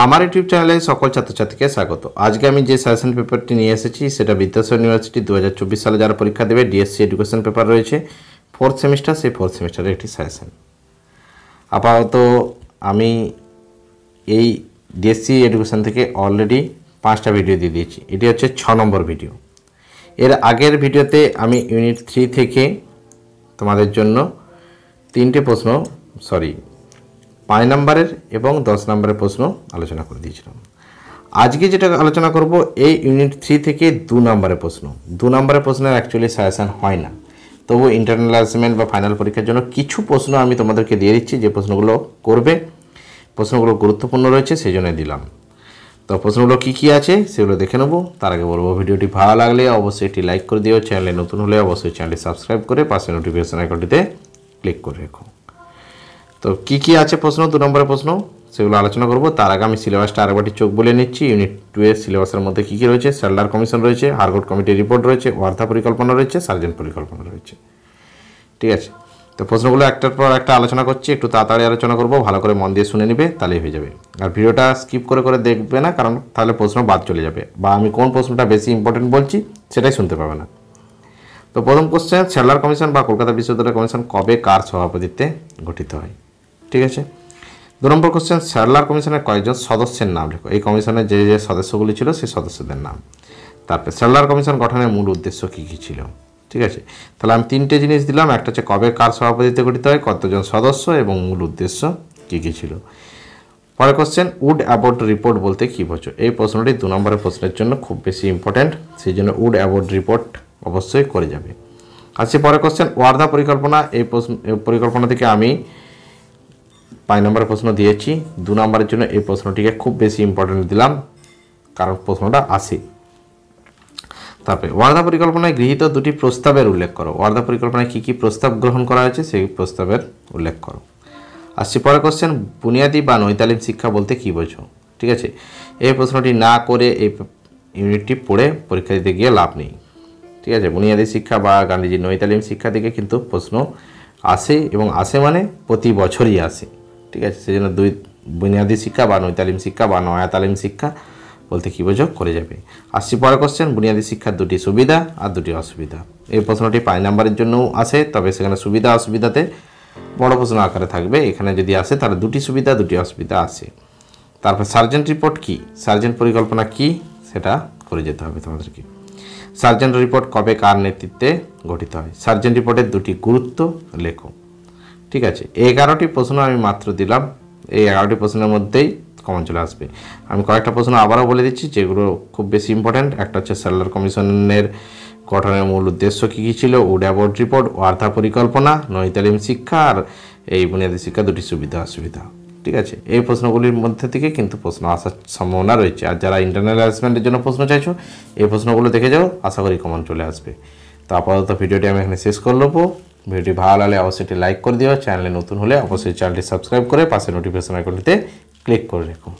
আমার ইউটিউব চ্যানেলে সকল ছাত্রছাত্রীকে স্বাগত। আজকে আমি যে সাজেশন পেপারটি নিয়ে এসেছি সেটা বিদ্যাসাগর ইউনিভার্সিটি 2024 সালে যারা পরীক্ষা দেবে ডিএসসি এডুকেশন পেপার রয়েছে ফোর্থ সেমিস্টার, সেই ফোর্থ সেমিস্টারের একটি সাজেশন। আপাতত আমি এই ডিএসসি এডুকেশন থেকে অলরেডি 5টা ভিডিও দিয়ে দিয়েছি। এটি হচ্ছে 6 নম্বর ভিডিও। এর আগের ভিডিওতে আমি ইউনিট 3 থেকে তোমাদের জন্য 3টে প্রশ্ন 5 নম্বরের এবং 10 নম্বরের প্রশ্ন আলোচনা করে দিয়েছিলাম। আজকে যেটা আলোচনা করব এই ইউনিট 3 থেকে 2 নম্বরের প্রশ্ন। 2 নম্বরের প্রশ্নের অ্যাকচুয়ালি সাজেশন হয় না, তবু ইন্টারনাল অ্যাসাইনমেন্ট বা ফাইনাল পরীক্ষার জন্য কিছু প্রশ্ন আমি তোমাদেরকে দিয়ে দিচ্ছি, যে প্রশ্নগুলো করবে, প্রশ্নগুলো গুরুত্বপূর্ণ রয়েছে সেই জন্য দিলাম। তো প্রশ্নগুলো কী আছে সেগুলো দেখে নেব। তার আগে বলবো, ভিডিওটি ভালো লাগলে অবশ্যই একটি লাইক করে দিও, চ্যানেলে নতুন হলে অবশ্যই চ্যানেলটি সাবস্ক্রাইব করে পাশে নোটিফিকেশন আইকনটিতে ক্লিক করে রেখো। তো কী আছে প্রশ্ন, 2 নম্বরের প্রশ্ন সেগুলো আলোচনা করব। তার আগে আমি সিলেবাসটা আরেকবারটি চোখ বলে নিচ্ছি। ইউনিট 2 এর সিলেবাসের মধ্যে কী রয়েছে? স্যাডলার কমিশন রয়েছে, হারকোর্ট কমিটির রিপোর্ট রয়েছে, ওয়ার্ধা পরিকল্পনা রয়েছে, সার্জেন্ট পরিকল্পনা রয়েছে। ঠিক আছে, তো প্রশ্নগুলো একটার পর একটা আলোচনা করছি, একটু তাড়াতাড়ি আলোচনা করব, ভালো করে মন দিয়ে শুনে নিবে, তাহলেই হয়ে যাবে। আর ভিডিওটা স্কিপ করে দেখবে না, কারণ তাহলে প্রশ্ন বাদ চলে যাবে, বা আমি কোন প্রশ্নটা বেশি ইম্পর্টেন্ট বলছি সেটাই শুনতে পাবে না। তো প্রথম কোশ্চেন, স্যাডলার কমিশন বা কলকাতা বিশ্ববিদ্যালয় কমিশন কবে কার সভাপতিত্বে গঠিত হয়? ঠিক আছে। 2 নম্বর কোশ্চেন, স্যাডলার কমিশনের কয়েকজন সদস্যের নাম লেখো। এই কমিশনের যে সদস্যগুলি ছিল সেই সদস্যদের নাম। তারপরে স্যাডলার কমিশন গঠনের মূল উদ্দেশ্য কী ছিল? ঠিক আছে, তাহলে আমি 3টে জিনিস দিলাম। একটা হচ্ছে কবে কার সভাপতিত্বে গঠিত হয়, কতজন সদস্য এবং মূল উদ্দেশ্য কী ছিল। পরের কোশ্চেন, উড অ্যাবোর্ড রিপোর্ট বলতে কী বোঝো? এই প্রশ্নটি 2 নম্বরের প্রশ্নের জন্য খুব বেশি ইম্পর্ট্যান্ট, সেই জন্য উড অ্যাবোর্ড রিপোর্ট অবশ্যই করে যাবে। আচ্ছা, পরের কোশ্চেন, ওয়ার্ধা পরিকল্পনা। এই পরিকল্পনা থেকে আমি 5 নম্বরের প্রশ্ন দিয়েছি। 2 নম্বরের জন্য এই প্রশ্নটিকে খুব বেশি ইম্পর্টেন্ট দিলাম, কারণ প্রশ্নটা আসে। তারপরে ওয়ার্ধা পরিকল্পনায় গৃহীত 2টি প্রস্তাবের উল্লেখ করো। ওয়ার্ধা পরিকল্পনায় কী প্রস্তাব গ্রহণ করা হয়েছে সেই প্রস্তাবের উল্লেখ করো। আসছি পরের কোশ্চেন, বুনিয়াদী বা নৈতালিম শিক্ষা বলতে কী বোঝো? ঠিক আছে, এই প্রশ্নটি না করে এই ইউনিটটি পড়ে পরীক্ষা দিতে গিয়ে লাভ নেই। ঠিক আছে, বুনিয়াদী শিক্ষা বা গান্ধীজির নৈতালিম শিক্ষা থেকে কিন্তু প্রশ্ন আসে, এবং আসে মানে প্রতি বছরই আসে। ঠিক আছে, সেই জন্য বুনিয়াদী শিক্ষা বা নৈতালিম শিক্ষা বা নয়া তালিম শিক্ষা বলতে কী বোঝো করে যাবে। আসছি পরের কোশ্চেন, বুনিয়াদী শিক্ষার 2টি সুবিধা আর 2টি অসুবিধা। এই প্রশ্নটি 5 নম্বরের জন্যও আসে, তবে সেখানে সুবিধা অসুবিধাতে বড় প্রশ্ন আকারে থাকবে। এখানে যদি আসে তাহলে 2টি সুবিধা 2টি অসুবিধা আসে। তারপর সার্জেন্ট রিপোর্ট কী, সার্জেন্ট পরিকল্পনা কী সেটা করে যেতে হবে তোমাদেরকে। সার্জেন্ট রিপোর্ট কবে কার নেতৃত্বে গঠিত হয়? সার্জেন্ট রিপোর্টের 2টি গুরুত্ব লেখো। ঠিক আছে, 11টি প্রশ্ন আমি মাত্র দিলাম। এই 11টি প্রশ্নের মধ্যেই কমন চলে আসবে। আমি কয়েকটা প্রশ্ন আবারও বলে দিচ্ছি যেগুলো খুব বেশি ইম্পর্ট্যান্ট। একটা হচ্ছে স্যাডলার কমিশনের গঠনের মূল উদ্দেশ্য কী ছিল, উড অ্যাবোর্ড রিপোর্ট, ওয়ার্ধা পরিকল্পনা, নৈতালিম শিক্ষা, আর এই বুনিয়াদী শিক্ষা 2টি সুবিধা অসুবিধা। ঠিক আছে, এই প্রশ্নগুলির মধ্যে থেকে কিন্তু প্রশ্ন আসার সম্ভাবনা রয়েছে। আর যারা ইন্টারনাল অ্যাসাইনমেন্টের জন্য প্রশ্ন চাইছো, এই প্রশ্নগুলো দেখে যাও, আশা করি কমন চলে আসবে। তো আপাতত ভিডিওটি আমি এখানে শেষ করে নেবো। ভিডিওটি ভালো লাগলে অবশ্যই একটি লাইক করে দিও, চ্যানেলে নতুন হলে অবশ্যই চ্যানেলটি সাবস্ক্রাইব করে পাশে নোটিফিকেশন আইকনটিতে ক্লিক করে রেখো।